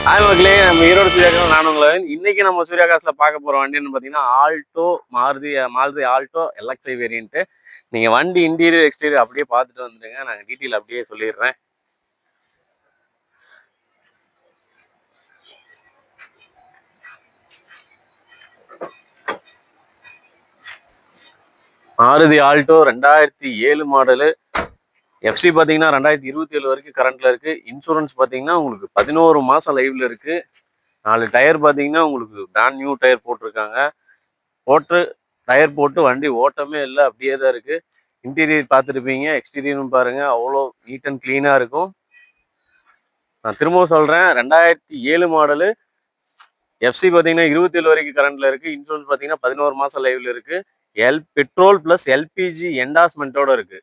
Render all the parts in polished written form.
Hi மக்களே, நம்ம ஈரோடு சூர்யாகாஸ் நான் உங்களை இன்னைக்கு நம்ம சூர்யாகாஸ்ல பார்க்க போற வண்டின்னு பார்த்தீங்கன்னா Alto Maruti Alto LXI variant. நீங்க வண்டி இன்டீரியர் எக்ஸ்டீரியர் அப்படியே பார்த்துட்டு வந்துடுங்க, நாங்க டீட்டெயில் அப்படியே சொல்லிடுறேன். Maruti Alto 2007 model. எஃப்சி பார்த்தீங்கன்னா 2027 வரைக்கும் கரண்ட்ல இருக்கு. இன்சூரன்ஸ் பார்த்தீங்கன்னா உங்களுக்கு 11 மாசம் லைவ்ல இருக்கு. 4 டயர் பார்த்தீங்கன்னா உங்களுக்கு பிராண்ட் நியூ டயர் போட்டிருக்காங்க. டயர் போட்டு வண்டி ஓட்டமே இல்லை, அப்படியே தான் இருக்கு. இன்டீரியர் பார்த்துருப்பீங்க, எக்ஸ்டீரியரும் பாருங்க, அவ்வளோ நீட் அண்ட் கிளீனா இருக்கும். நான் திரும்பவும் சொல்றேன், 2007 மாடலு. எஃப்சி பார்த்தீங்கன்னா 27 வரைக்கும் கரண்ட்ல இருக்கு. இன்சூரன்ஸ் பார்த்தீங்கன்னா 11 மாசம் லைவ்ல இருக்கு. பெட்ரோல் பிளஸ் எல்பிஜி என்டாஸ்மெண்ட்டோட இருக்கு.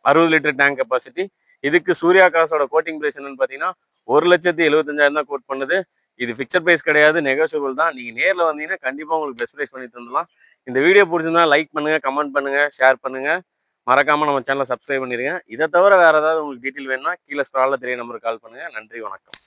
60 லிட்டர் டேங்க் கெப்பாசிட்டி. இதுக்கு சூர்யாகாஸோட கோட்டிங் பிரைஸ் என்னன்னு பார்த்தீங்கன்னா 1,75,000 தான் கோட் பண்ணுது. இது ஃபிக்ஸட் பிரைஸ் கிடையாது, நெகோசியபிள் தான். நீங்க நேரில் வந்தீங்கன்னா கண்டிப்பா உங்களுக்கு பெஸ்ட் பிரைஸ் பண்ணி தந்துடலாம். இந்த வீடியோ பிடிச்சிருந்தா லைக் பண்ணுங்க, கமெண்ட் பண்ணுங்க, ஷேர் பண்ணுங்க. மறக்காம நம்ம சேனலை சப்ஸ்கிரைப் பண்ணிருங்க. இதை தவிர வேற ஏதாவது உங்களுக்கு டீட்டெயில் வேணும்னா கீழே ஸ்க்ரால்ல தெரிய நம்பருக்கு கால் பண்ணுங்க. நன்றி, வணக்கம்.